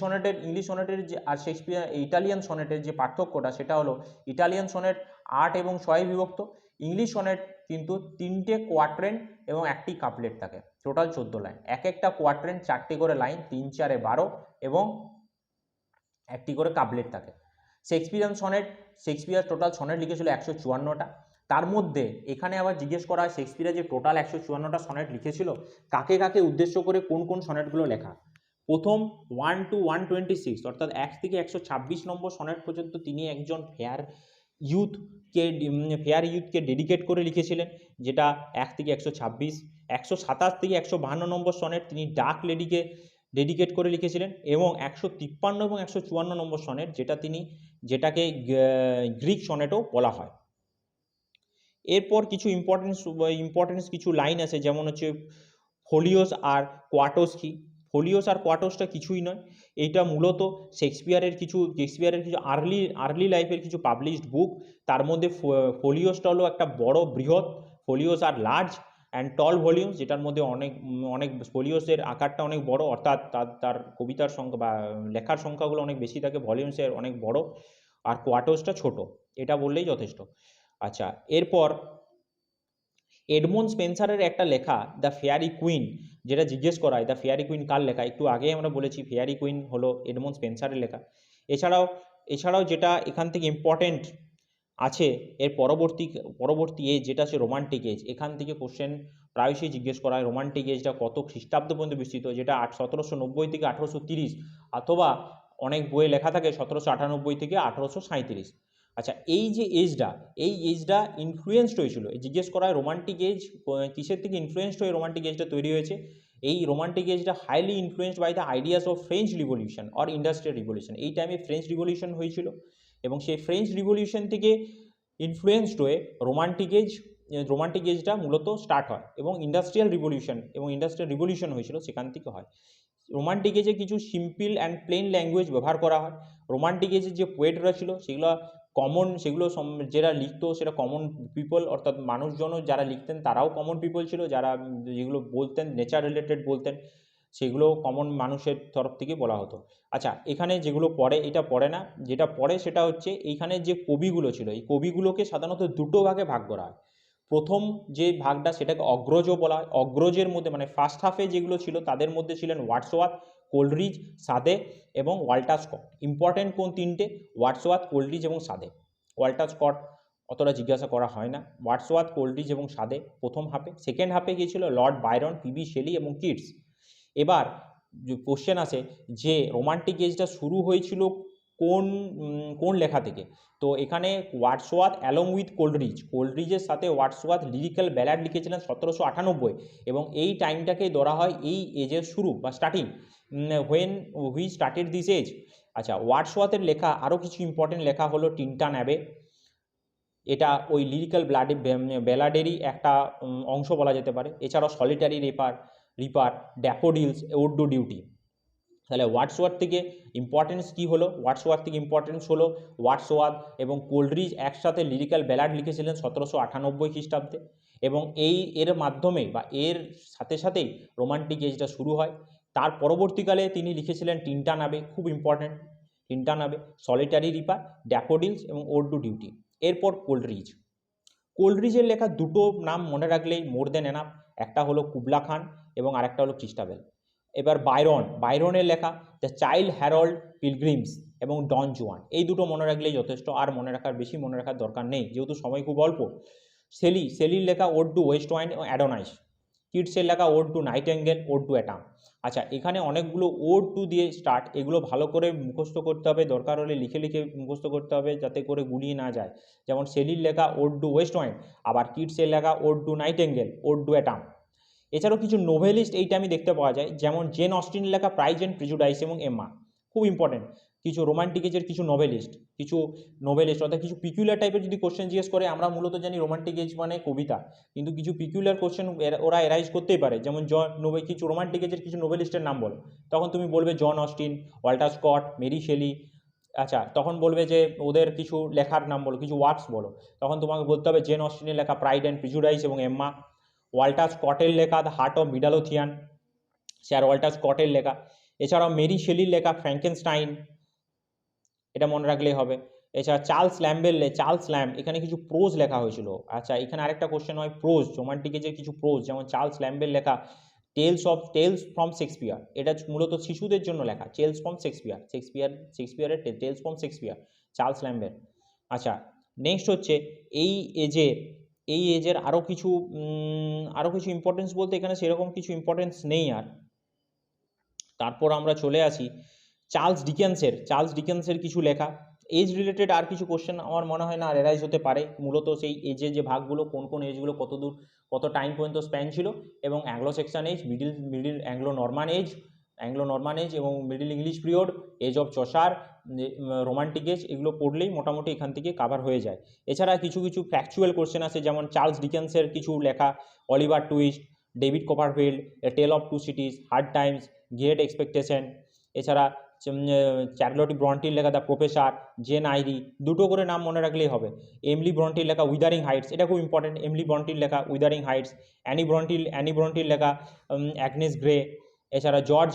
সনেটের যে আর শেক্সপিয়ার ইটালিয়ান সনেটের যে পার্থক্যটা, সেটা হলো ইটালিয়ান সনেট 8 এবং 6 বিভক্ত, ইংলিশ সনেট কিন্তু 3টে কোয়াট্রেন্ট এবং একটি কাপলেট থাকে, টোটাল 14 লাইন। এক একটা কোয়াট্রেন্ট 4টে করে লাইন, 3 4 12, এবং একটি করে কাপলেট থাকে। শেক্সপিয়ার টোটাল সনেট লিখেছিল 154টা। তার মধ্যে এখানে আবার জিজ্ঞেস করা হয় শেক্সপিয়ার যে টোটাল 154টা সনেট লিখেছিল, কাকে কাকে উদ্দেশ্য করে কোন কোন সনেটগুলো লেখা। প্রথম 1 to 126 অর্থাৎ 1 থেকে 126 নম্বর সনেট পর্যন্ত তিনি একজন ইউথকে ফেয়ার ইউথকে ডেডিকেট করে লিখেছিলেন, যেটা 1 থেকে 126, 127 থেকে 152 নম্বর সনেট তিনি ডার্ক লেডিকে ডেডিকেট করে লিখেছিলেন, এবং 153 এবং 154 নম্বর সনেট যেটাকে গ্রিক সনেটও বলা হয়। এরপর কিছু ইম্পর্টেন্স কিছু লাইন আছে, যেমন হচ্ছে ফোলিওস আর কোয়াটোস কি। ফোলিওস আর কোয়াটোসটা কিছুই নয়, এইটা মূলত শেক্সপিয়ারের কিছু আর্লি লাইফের কিছু পাবলিশড বুক। তার মধ্যে ফোলিওসটা হলো একটা বড় বৃহৎ, ফোলিওস আর লার্জ অ্যান্ড টল ভলিউমস, যেটার মধ্যে অনেক ফোলিওসের আকারটা অনেক বড়, অর্থাৎ তার কবিতার সংখ্যা বা লেখার সংখ্যাগুলো অনেক বেশি থাকে, ভলিউমসের অনেক বড়। আর কোয়াটোসটা ছোট, এটা বললেই যথেষ্ট। আচ্ছা, এরপর এডমন্ড স্পেন্সারের একটা লেখা দ্য ফেয়ারি কুইন, যেটা জিজ্ঞেস করা হয় দ্য ফেয়ারি কুইন কার লেখা, একটু আগেই আমরা বলেছি ফেয়ারি কুইন হলো এডমন্ড স্পেন্সারের লেখা। এছাড়াও যেটা এখান থেকে ইম্পর্টেন্ট আছে, এর পরবর্তী এজ যেটা আছে রোমান্টিক এজ, এখান থেকে কোশ্চেন প্রায়শই জিজ্ঞেস করা হয় রোমান্টিক এজটা কত খ্রিস্টাব্দ পর্যন্ত বিস্তৃত, যেটা 1790 থেকে 1830, অথবা অনেক বইয়ে লেখা থাকে 1798 থেকে 1837। আচ্ছা, এই এজটা ইনফ্লুয়েন্সড হয়েছিল, জিজ্ঞেস করা হয় রোমান্টিক এজ কিসের থেকে ইনফ্লুয়েন্সড হয়ে রোমান্টিক এজটা তৈরি হয়েছে। এই রোমান্টিক এজটা highly influenced by the ideas of French revolution or industrial revolution. এই টাইমে ফ্রেঞ্চ রিভলিউশন হয়েছিল, এবং সেই ফ্রেঞ্চ রিভলিউশন থেকে ইনফ্লুয়েন্সড হয়ে রোমান্টিক এজটা মূলত স্টার্ট হয়, এবং ইন্ডাস্ট্রিয়াল রিভলিউশন হয়েছিল, সেখান থেকে হয়। রোমান্টিক এজে কিছু সিম্পল অ্যান্ড প্লেন ল্যাঙ্গুয়েজ ব্যবহার করা হয়। রোমান্টিক এজের যে পোয়েটরা ছিল সেগুলো যারা লিখতো সেটা কমন পিপল, অর্থাৎ মানুষজনও যারা লিখতেন তারাও কমন পিপল ছিল, যেগুলো বলতেন নেচার রিলেটেড বলতেন, সেগুলো কমন মানুষের তরফ থেকে বলা হতো। আচ্ছা, এখানে যেগুলো পড়ে, এটা পড়ে না, যেটা পড়ে সেটা হচ্ছে এইখানে যে কবিগুলো ছিল, এই কবিগুলোকে সাধারণত দুটো ভাগে ভাগ করা হয়। প্রথম যে ভাগটা সেটাকে অগ্রজ বলা হয়। অগ্রজের মধ্যে মানে ফার্স্ট হাফে যেগুলো ছিল তাদের মধ্যে ছিলেন ওয়ার্ডসওয়ার্থ, কোলরিজ, সাদে এবং ওয়াল্টার স্কট। ইম্পর্টেন্ট কোন তিনটে? ওয়ার্ডসওয়ার্থ, কোলরিজ এবং সাদে। ওয়াল্টার স্কট অতটা জিজ্ঞাসা করা হয় না। ওয়ার্ডসওয়ার্থ, কোলরিজ এবং সাদে প্রথম হাফে। সেকেন্ড হাফে গিয়েছিল লর্ড বায়রন, পিবি শেলি এবং কিটস। এবার কোশ্চেন আসে যে রোমান্টিক এজটা শুরু হয়েছিল কোন লেখা থেকে। তো এখানে ওয়ার্ডসওয়ার্থ অ্যালং উইথ কোলরিজের সাথে ওয়ার্ডসওয়ার্থ লিরিক্যাল ব্যালাড লিখেছিলেন 1798, এবং এই টাইমটাকে ধরা হয় এই এজের শুরু বা starting, who started this age. আচ্ছা, ওয়ার্ডসওয়ার্থের লেখা আরও কিছু ইম্পর্টেন্ট লেখা হলো টিনটান অ্যাবে, এটা ওই লিরিক্যাল ব্যালাডেরই একটা অংশ বলা যেতে পারে। এছাড়াও solitary reaper, daffodils, ode to duty. তাহলে ওয়ার্ডসওয়ার্থ থেকে ইম্পর্টেন্স কী হলো? ওয়ার্ডসওয়ার্থ এবং কোলরিজ একসাথে লিরিক্যাল ব্যালাড লিখেছিলেন 1798 খ্রিস্টাব্দে, এবং এর মাধ্যমে বা এর সাথে সাথেই রোমান্টিক এজটা শুরু হয়। তার পরবর্তীকালে তিনি লিখেছিলেন টিনটান অ্যাবে, খুব important, Tintern Abbey, solitary reaper, daffodils এবং ওড টু ডিউটি। এরপর কোলরিজের লেখা দুটো নাম মনে রাখলেই মোর দেন এনাফ, একটা হলো কুবলা খান এবং আরেকটা হলো ক্রিস্টাবেল। এবার বাইরনের লেখা দ্য চাইল্ড হ্যারল্ড পিলগ্রিমস এবং ডন জুয়ান, এই দুটো মনে রাখলেই যথেষ্ট, আর বেশি মনে রাখার দরকার নেই যেহেতু সময় খুব অল্প। সেলির লেখা ওড টু ওয়েস্ট ওয়াইন্ড এবং অ্যাডোনাইস। কিটসের লেখা ode to nightingale, ode to autumn. আচ্ছা, এখানে অনেকগুলো ওড টু দিয়ে স্টার্ট, এগুলো ভালো করে মুখস্থ করতে হবে, দরকার হলে লিখে মুখস্থ করতে হবে যাতে করে গুলিয়ে না যায়। যেমন সেলির লেখা ওড টু ওয়েস্ট ওয়াইন্ড, আবার কিটসের লেখা ode to nightingale, ode to autumn. এছাড়াও কিছু নোভেলিস্ট এই টাইমে দেখতে পাওয়া যায়, যেমন জেন অস্টিনের লেখা প্রাইজ অ্যান্ড প্রিজুডাইস এবং এম্মা, খুব ইম্পর্টেন্ট। কিছু রোমান্টিক এজের কিছু নোভেলিস্ট অর্থাৎ কিছু পিকুলার টাইপের যদি কোশ্চেন জিজ্ঞেস করে, আমরা মূলত জানি রোমান্টিক এজ মানে কবিতা, কিন্তু কিছু পিকুলার কোশ্চেন ওরা এরাইজ করতেই পারে। যেমন কিছু রোমান্টিক এজের কিছু নোভেলিস্টের নাম বলো, তখন তুমি বলবে John Austen, Walter Scott, Mary Shelley. আচ্ছা, তখন বলবে যে ওদের কিছু লেখার নাম বলো, কিছু ওয়ার্কস বলো, তখন তোমাকে বলতে হবে জেন অস্টিনের লেখা প্রাইড অ্যান্ড প্রিজুডাইস এবং এম্মা, ওয়াল্টার স্কটের লেখা the heart of Midlothian, sir Walter স্কটের লেখা। এছাড়াও মেরি শেলির লেখা ফ্র্যাঙ্কেনস্টাইন, এটা মনে রাখলেই হবে। এছাড়া চার্লস ল্যাম্ব, এখানে কিছু প্রোজ লেখা হয়েছিল। আচ্ছা, এখানে আরেকটা কোশ্চেন হয় প্রোজ, রোমান্টিক এজের কিছু প্রোজ, যেমন চার্লস ল্যাম্বের লেখা টেলস ফ্রম শেক্সপিয়ার, এটা মূলত শিশুদের জন্য লেখা, টেলস ফ্রম শেক্সপিয়ারের টেলস ফ্রম শেক্সপিয়ার, চার্লস ল্যাম্বের। আচ্ছা, নেক্সট হচ্ছে এই এজের আরও কিছু ইম্পর্টেন্স বলতে এখানে সেরকম কিছু ইম্পর্টেন্স নেই আর। তারপর আমরা চলে আসি চার্লস ডিকেন্সের কিছু লেখা, এজ রিলেটেড আর কিছু কোশ্চেন আমার মনে হয় না আর এরাইজ হতে পারে। মূলত সেই এজের যে ভাগগুলো, কোন কোন এজগুলো কত দূর কত টাইম পর্যন্ত স্প্যান ছিল, এবং Anglo Saxon age, middle Anglo Norman age এবং Middle English period, age of Chaucer, romantic age, এগুলো পড়লেই মোটামুটি এখান থেকে কাভার হয়ে যায়। এছাড়া কিছু কিছু ফ্যাকচুয়াল কোশ্চেন আছে, যেমন চার্লস ডিকেন্সের কিছু লেখা, Oliver Twist, David Copperfield, a tale of two cities, hard times, great expectation. এছাড়া চার্লোটি ব্রন্টির লেখা দ্য প্রফেসর, জেন আইরি, দুটো করে নাম মনে রাখলেই হবে। এমলি ব্রন্টির লেখা উইদারিং হাইটস, এটা খুব ইম্পর্টেন্ট, এমলি ব্রন্টির লেখা উইদারিং হাইটস। অ্যানি ব্রন্টির লেখা অ্যাগনেস গ্রে। এছাড়া জর্জ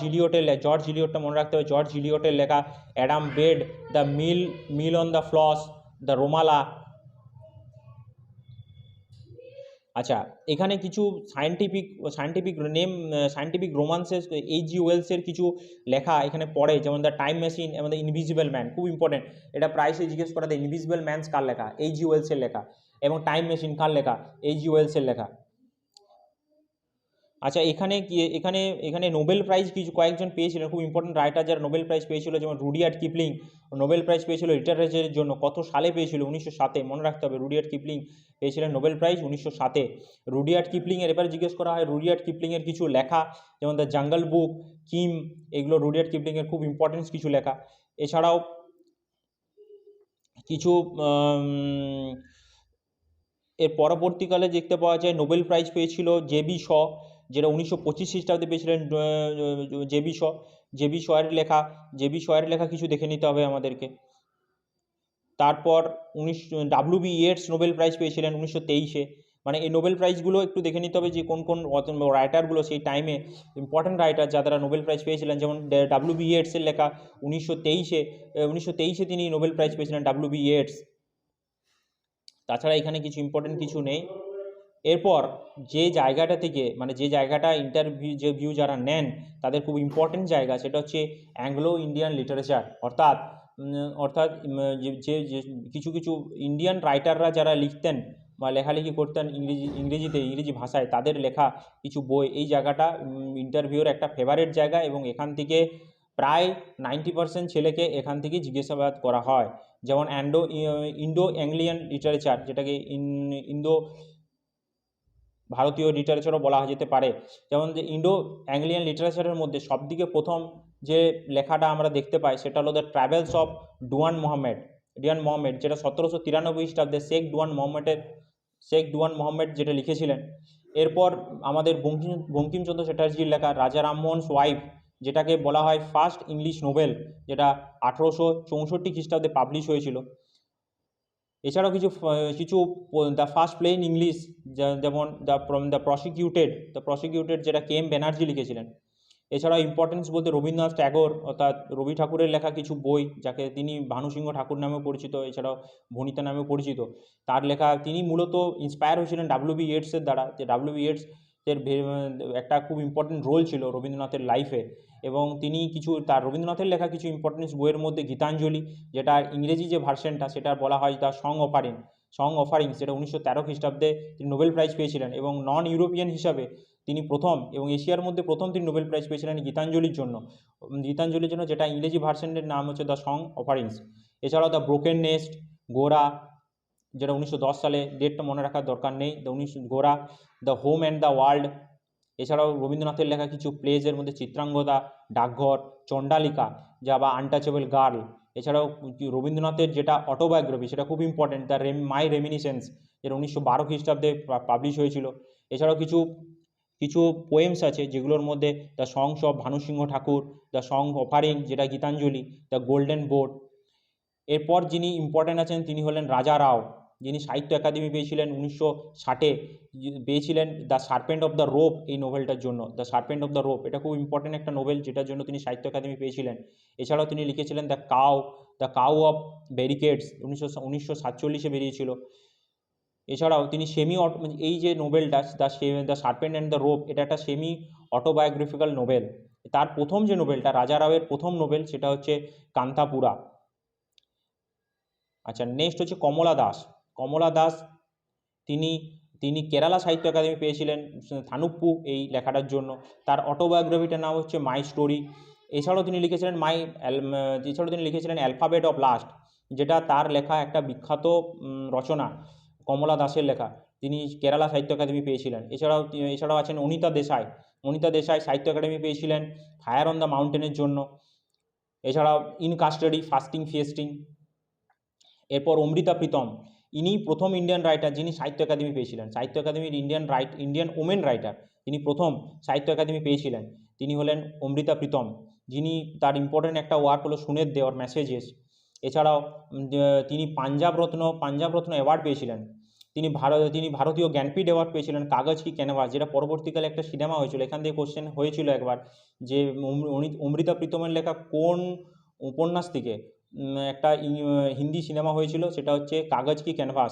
ইলিয়টটা মনে রাখতে হবে, জর্জ ইলিয়টের লেখা Adam Bede, the mill on the Floss, the Romola. আচ্ছা, এখানে কিছু সায়েন্টিফিক রোমান্সেস, এইচ.জি. ওয়েলসের কিছু লেখা এখানে পড়ে, যেমন দ্য টাইম মেশিন এবং দ্য ইনভিজিবল ম্যান, খুব ইম্পর্টেন্ট, এটা প্রায়শই জিজ্ঞেস করা, দ্য ইনভিজিবল ম্যানস কার লেখা, এইচ.জি. ওয়েলসের লেখা, এবং টাইম মেশিন কার লেখা, এইচ.জি. ওয়েলসের লেখা। আচ্ছা, এখানে নোবেল প্রাইজ কিছু কয়েকজন পেয়েছিলেন, খুব ইম্পর্টেন্ট রাইটার যারা নোবেল প্রাইজ পেয়েছিল, যেমন রুডিয়ার্ড কিপলিং নোবেল প্রাইজ পেয়েছিল লিটারেচারের জন্য। কত সালে পেয়েছিল? 1907-এ, মনে রাখতে হবে। রুডিয়ার্ড কিপলিং পেয়েছিলেন নোবেল প্রাইজ 1907-এ। রুডিয়ার্ড কিপলিংয়ের, এবার জিজ্ঞেস করা হয় রুডিয়ার্ড কিপলিংয়ের কিছু লেখা, যেমন দ্য জাঙ্গল বুক, কিম, এগুলো রুডিয়ার্ড কিপলিংয়ের খুব ইম্পর্টেন্ট কিছু লেখা। এছাড়াও কিছু এর পরবর্তীকালে দেখতে পাওয়া যায় নোবেল প্রাইজ পেয়েছিল জে.বি. শ, যেটা 1925 খ্রিস্টাব্দে পেয়েছিলেন জে.বি. শয়ের লেখা কিছু দেখে নিতে হবে আমাদেরকে। তারপর ডাব্লিউ.বি. ইয়েটস নোবেল প্রাইজ পেয়েছিলেন 1923-এ। মানে এই নোবেল প্রাইজগুলো একটু দেখে নিতে হবে যে কোন কোন রাইটারগুলো সেই টাইমে ইম্পর্টেন্ট রাইটার যারা নোবেল প্রাইজ পেয়েছিলেন। যেমন ডাব্লিউ.বি. ইয়েটসের লেখা 1923-এ তিনি নোবেল প্রাইজ পেয়েছিলেন, ডাব্লিউ.বি. ইয়েটস। তাছাড়া এখানে কিছু ইম্পর্টেন্ট কিছু নেই। এরপর যে জায়গাটা থেকে, মানে যে জায়গাটা ইন্টারভিউ যারা নেন তাদের খুব ইম্পর্টেন্ট জায়গা, সেটা হচ্ছে অ্যাংলো ইন্ডিয়ান লিটারেচার, অর্থাৎ যে কিছু কিছু ইন্ডিয়ান রাইটাররা যারা লিখতেন বা লেখালেখি করতেন ইংরেজি ভাষায়, তাদের লেখা কিছু বই। এই জায়গাটা ইন্টারভিউর একটা ফেভারিট জায়গা, এবং এখান থেকে প্রায় 90% ছেলেকে এখান থেকে জিজ্ঞাসাবাদ করা হয়। যেমন ইন্ডো অ্যাংলিয়ান লিটারেচার, যেটাকে ভারতীয় লিটারেচারও বলা যেতে পারে। যেমন যে ইন্ডো অ্যাংলিয়ান লিটারেচারের মধ্যে সবদিকে প্রথম যে লেখাটা আমরা দেখতে পাই সেটা হলো দ্য ট্রাভেলস অফ ডুয়ান মোহাম্মদ, যেটা 1793 খ্রিস্টাব্দে শেখ ডুয়ান মোহাম্মদ যেটা লিখেছিলেন। এরপর আমাদের বঙ্কিমচন্দ্র চ্যাটার্জির লেখা রাজা রামমোহনস ওয়াইফ, যেটাকে বলা হয় ফার্স্ট ইংলিশ নোবেল, যেটা 1864 খ্রিস্টাব্দে পাবলিশ হয়েছিল। এছাড়াও কিছু the first play in English, যেমন দ্য প্রসিকিউটেড যেটা কে.এম. ব্যানার্জি লিখেছিলেন। এছাড়াও ইম্পর্টেন্স বলতে রবীন্দ্রনাথ ট্যাগোর, অর্থাৎ রবি ঠাকুরের লেখা কিছু বই, যাকে তিনি ভানুসিংহ ঠাকুর নামেও পরিচিত, এছাড়াও ভণিতা নামেও পরিচিত, তার লেখা। তিনি মূলত ইন্সপায়ার হয়েছিলেন ডাব্লিউ.বি. ইয়েটসের দ্বারা, যে ডাব্লিউ.বি. ইয়েটস এর একটা খুব ইম্পর্টেন্ট রোল ছিল রবীন্দ্রনাথের লাইফে, এবং তিনি রবীন্দ্রনাথের লেখা কিছু ইম্পর্টেন্স বইয়ের মধ্যে গীতাঞ্জলি, যেটা ইংরেজি যে ভার্সনটা সেটা বলা হয় দ্য সং অফারিংস, যেটা 1913 খ্রিস্টাব্দে তিনি নোবেল প্রাইজ পেয়েছিলেন, এবং নন ইউরোপিয়ান হিসাবে তিনি প্রথম, এবং এশিয়ার মধ্যে প্রথম তিনি নোবেল প্রাইজ পেয়েছিলেন গীতাঞ্জলির জন্য, যেটা ইংরেজি ভার্সনের নাম হচ্ছে দ্য সং অফারিংস। এছাড়াও দ্য ব্রোকেন নেস্ট, গোরা, যেটা 1910 সালে, ডেটটা মনে রাখার দরকার নেই, Gora, the home and the world. এছাড়াও রবীন্দ্রনাথের লেখা কিছু প্লেজের মধ্যে চিত্রাঙ্গদা, ডাকঘর, চণ্ডালিকা, যা বা আনটাচেবল গার্ল। এছাড়াও রবীন্দ্রনাথের যেটা অটোবায়োগ্রাফি সেটা খুব ইম্পর্টেন্ট, দ্য মাই রেমিনিসেন্স, যেটা 1912 খ্রিস্টাব্দে পাবলিশ হয়েছিল। এছাড়াও কিছু পোয়েমস আছে, যেগুলোর মধ্যে the songs of Bhanusingha Thakur, the song offering, যেটা গীতাঞ্জলি, দ্য গোল্ডেন বোর্ড। এরপর যিনি ইম্পর্টেন্ট আছেন তিনি হলেন রাজা রাও, যিনি সাহিত্য একাডেমি পেয়েছিলেন 1960-এ, পেয়েছিলেন the serpent of the rope এই নোভেলটার জন্য। The serpent of the rope এটা খুব ইম্পর্টেন্ট একটা নোভেল, যেটার জন্য তিনি সাহিত্য একাডেমি পেয়েছিলেন। এছাড়াও তিনি লিখেছিলেন দ্য কাউ অফ ব্যারিকেডস, 1947-এ বেরিয়েছিল। এছাড়াও তিনি এই যে নোবেলটা the serpent and the rope, এটা একটা সেমি অটোবায়োগ্রাফিক্যাল নোবেল। তার প্রথম যে নোবেলটা, রাজা রাওয়ের প্রথম নোবেল, সেটা হচ্ছে কান্তাপুরা। আচ্ছা, নেক্সট হচ্ছে কমলা দাস, তিনি কেরালা সাহিত্য একাডেমি পেয়েছিলেন থানুপ্পু এই লেখাটার জন্য। তার অটোবায়োগ্রাফিটার নাম হচ্ছে মাই স্টোরি। এছাড়াও তিনি লিখেছিলেন অ্যালফাবেট অফ লাস্ট, যেটা তার লেখা একটা বিখ্যাত রচনা, কমলা দাসের লেখা। তিনি কেরালা সাহিত্য একাডেমি পেয়েছিলেন। এছাড়াও আছেন অনিতা দেশাই। অনিতা দেশাই সাহিত্য একাডেমি পেয়েছিলেন ফায়ার অন দ্য মাউন্টেনের জন্য। এছাড়াও ইন কাস্টাডি, ফাস্টিং ফিয়েস্টিং। এরপর অমৃতা প্রীতম, ইনি প্রথম ইন্ডিয়ান রাইটার যিনি সাহিত্য একাডেমি পেয়েছিলেন। সাহিত্য একাডেমির ইন্ডিয়ান ওমেন রাইটার যিনি প্রথম সাহিত্য একাডেমি পেয়েছিলেন তিনি হলেন অমৃতা প্রীতম, যিনি তার ইম্পর্টেন্ট একটা ওয়ার্ক হলো সুনের দেওয়ার মেসেজেস। এছাড়াও তিনি পাঞ্জাব রত্ন অ্যাওয়ার্ড পেয়েছিলেন। তিনি ভারতীয় জ্ঞানপীঠ অ্যাওয়ার্ড পেয়েছিলেন কাগজ কি ক্যানভাস, যেটা পরবর্তীকালে একটা সিনেমা হয়েছিল। এখান থেকে কোশ্চেন হয়েছিল একবার যে অমৃতা প্রীতমের লেখা কোন উপন্যাস থেকে একটা হিন্দি সিনেমা হয়েছিল, সেটা হচ্ছে কাগজ কি ক্যানভাস।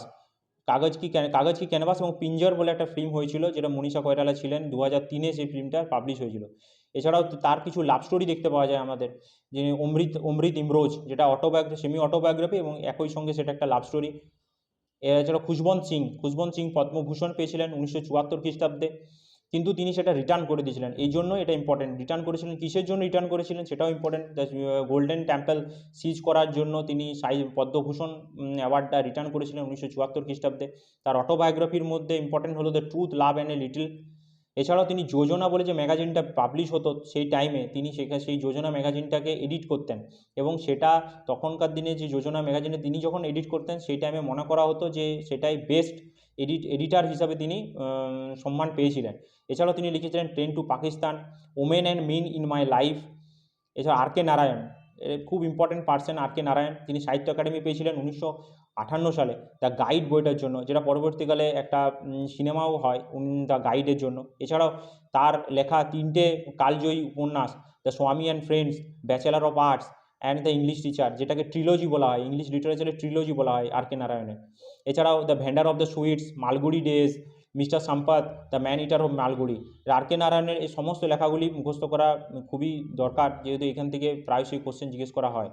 কাগজ কি ক্যানভাস এবং পিঞ্জর বলে একটা ফিল্ম হয়েছিল, যেটা মনীষা কৈরালা ছিলেন। 2003-এ সেই ফিল্মটা পাবলিশ হয়েছিল। এছাড়াও তার কিছু লাভ স্টোরি দেখতে পাওয়া যায় আমাদের, যে অমৃত ইমরোজ, যেটা সেমি অটোবায়োগ্রাফি এবং একই সঙ্গে সেটা একটা লাভ স্টোরি। এছাড়া খুশবন্ত সিং পদ্মভূষণ পেয়েছিলেন 1974 খ্রিস্টাব্দে, কিন্তু তিনি সেটা রিটার্ন করে দিয়েছিলেন। এই জন্য এটা ইম্পর্টেন্ট, রিটার্ন করেছিলেন কিসের জন্য রিটার্ন করেছিলেন সেটাও ইম্পর্টেন্ট। গোল্ডেন টেম্পল সিজ করার জন্য তিনি পদ্মভূষণ অ্যাওয়ার্ডটা রিটার্ন করেছিলেন 1974 খ্রিস্টাব্দে। তার অটোবায়োগ্রাফির মধ্যে ইম্পর্টেন্ট হলো the truth, love and a little. এছাড়াও তিনি যোজনা বলে যে ম্যাগাজিনটা পাবলিশ হতো সেই টাইমে, তিনি সেই যোজনা ম্যাগাজিনটাকে এডিট করতেন, এবং সেটা তখনকার দিনে যে যোজনা ম্যাগাজিনে তিনি যখন এডিট করতেন সেই টাইমে মনে করা হতো যে সেটাই বেস্ট এডিটার হিসাবে তিনি সম্মান পেয়েছিলেন। এছাড়াও তিনি লিখেছিলেন train to Pakistan, women and men in my life. এছাড়া আর কে নারায়ণ, খুব important person R K Narayan, তিনি সাহিত্য একাডেমি পেয়েছিলেন 1958 সালে দ্য গাইড বইটার জন্য, যেটা পরবর্তীকালে একটা সিনেমাও হয় দ্য গাইডের জন্য। এছাড়াও তার লেখা 3টে কালজয়ী উপন্যাস, দ্য স্বামী and friends, bachelor of arts and the English teacher, যেটাকে ট্রিলজি বলা হয়, ইংলিশ লিটারেচারের ট্রিলজি বলা হয় আর কে নারায়ণের। এছাড়াও the vendor of the sweets, Malgudi days, mister Sampath, the man eater of Malgudi. R K নারায়ণের এই সমস্ত লেখাগুলি মুখস্থ করা খুবই দরকার, যেহেতু এখান থেকে প্রায়শই কোশ্চেন জিজ্ঞেস করা হয়।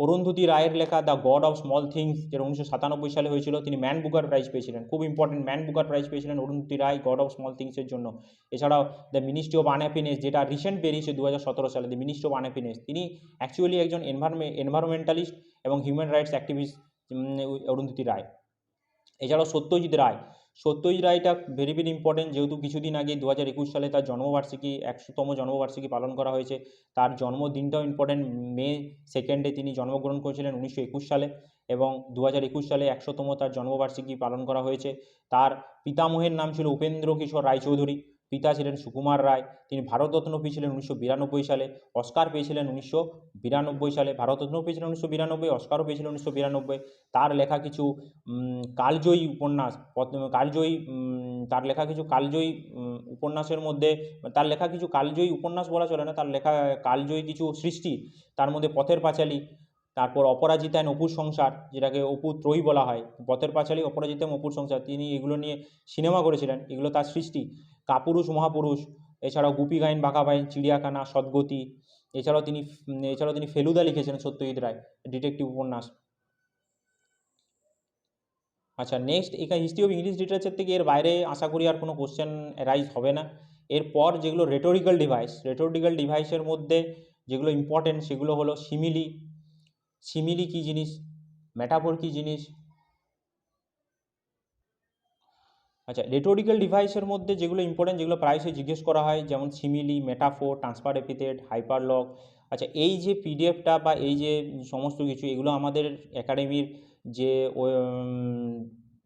অরুন্ধতী রায়ের লেখা the god of small things, যেটা 1997 সালে হয়েছিল। তিনি ম্যান বুকার প্রাইজ পেয়েছিলেন, খুব ইম্পর্টেন্ট, ম্যান বুকার প্রাইজ পেয়েছিলেন Arundhati Roy god of small থিংসের জন্য। এছাড়াও দ্য মিনিস্ট্রি অফ আনহ্যাপিনেস, যেটা রিসেন্ট বেরিয়েছে 2017 সালে, দ্য মিনিস্ট্রি অফ আনহ্যাপিনেস। তিনি অ্যাকচুয়ালি একজন এনভায়রনমেন্টালিস্ট এবং human rights activist Arundhati Roy. এছাড়াও সত্যজিৎ রায়টা ভেরি ইম্পর্টেন্ট, যেহেতু কিছুদিন আগে 2021 সালে তার জন্মবার্ষিকী 100তম জন্মবার্ষিকী পালন করা হয়েছে। তার জন্মদিনটাও ইম্পর্টেন্ট, মে 2 তিনি জন্মগ্রহণ করেছিলেন 1921 সালে, এবং 2021 সালে 100তম তার জন্মবার্ষিকী পালন করা হয়েছে। তার পিতামহের নাম ছিল উপেন্দ্র কিশোর রায়চৌধুরী, পিতা ছিলেন সুকুমার রায়। তিনি ভারতরত্ন পেয়েছিলেন 1992 সালে, অস্কার পেয়েছিলেন 1992 সালে। ভারতরত্ন পেয়েছিলেন 1992, অস্কারও পেয়েছিলেন 1992। তার লেখা কিছু কালজয়ী উপন্যাস, তার লেখা কিছু কালজয়ী উপন্যাসের মধ্যে, তার লেখা কিছু কালজয়ী উপন্যাস বলা চলে না, তার লেখা কালজয়ী কিছু সৃষ্টি, তার মধ্যে পথের পাঁচালী, তারপর অপরাজিতা অ্যান্ড অপুর সংসার, যেটাকে অপু ত্রয়ী বলা হয়, পথের পাঁচালী, অপরাজিতা এবং অপুর সংসার, তিনি এগুলো নিয়ে সিনেমা করেছিলেন, এগুলো তার সৃষ্টি। কাপুরুষ মহাপুরুষ, এছাড়াও গুপি গাইন বাঘা বাইন, চিড়িয়াখানা, সদ্গতি। এছাড়াও তিনি ফেলুদা লিখেছিলেন সত্যজিৎ রায়, ডিটেকটিভ উপন্যাস। আচ্ছা, নেক্সট এখানে হিস্ট্রি অফ ইংলিশ লিটারেচার থেকে এর বাইরে আশা করি আর কোনো কোশ্চেন অ্যারাইজ হবে না। এরপর যেগুলো রেটোরিক্যাল ডিভাইসের মধ্যে যেগুলো ইম্পর্টেন্ট সেগুলো হলো সিমিলি কী জিনিস, মেটাফোর কী জিনিস। আচ্ছা, রেটোরিক্যাল ডিভাইসের মধ্যে যেগুলো ইম্পর্টেন্ট, যেগুলো প্রায়শই জিজ্ঞেস করা হয়, যেমন সিমিলি, মেটাফোর, ট্রান্সফার এপিথেট, হাইপারলগ। আচ্ছা, এই যে পিডিএফটা বা এই যে সমস্ত কিছু, এগুলো আমাদের একাডেমির যে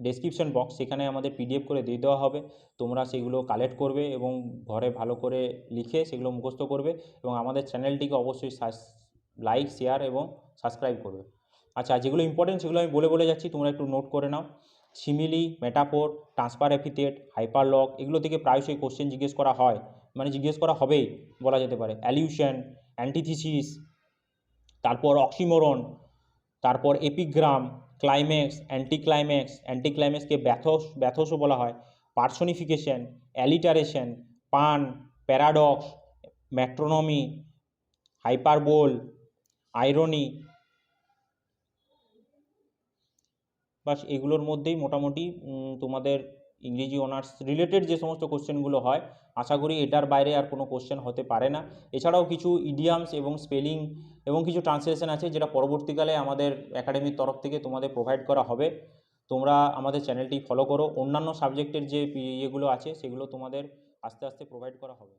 ডেসক্রিপশন বক্স, সেখানে আমাদের পিডিএফ করে দিয়ে দেওয়া হবে। তোমরা সেগুলো কালেক্ট করবে এবং ঘরে ভালো করে লিখে সেগুলো মুখস্থ করবে, এবং আমাদের চ্যানেলটিকে অবশ্যই লাইক, শেয়ার এবং সাবস্ক্রাইব করবে। আচ্ছা, যেগুলো ইম্পর্টেন্ট সেগুলো আমি বলে যাচ্ছি, তোমরা একটু নোট করে নাও। সিমিলি, মেটাফোর, ট্রান্সফার এপিথেট, হাইপারলগ, এগুলো থেকে প্রায়শই কোশ্চেন জিজ্ঞেস করা হয়, মানে জিজ্ঞেস করা হবেই বলা যেতে পারে। অ্যালিউশন, অ্যান্টিথিসিস, তারপর অক্সিমোরন, তারপর এপিগ্রাম, ক্লাইম্যাক্স, অ্যান্টিক্লাইম্যাক্সকে ব্যাথোসও বলা হয়। পার্সোনিফিকেশন, অ্যালিটারেশন, পান, প্যারাডক্স, ম্যাট্রোনমি, হাইপারবোল, আইরনি। বাস এগুলোর মধ্যেই মোটামুটি তোমাদের ইংরেজি অনার্স রিলেটেড যে সমস্ত কোশ্চেনগুলো হয়, আশা করি এটার বাইরে আর কোনো কোশ্চেন হতে পারে না। এছাড়াও কিছু ইডিয়ামস এবং স্পেলিং এবং কিছু ট্রান্সলেশন আছে যেটা পরবর্তীকালে আমাদের একাডেমির তরফ থেকে তোমাদের প্রোভাইড করা হবে। তোমরা আমাদের চ্যানেলটি ফলো করো, অন্যান্য সাবজেক্টের যে ইয়েগুলো আছে সেগুলো তোমাদের আস্তে আস্তে প্রোভাইড করা হবে।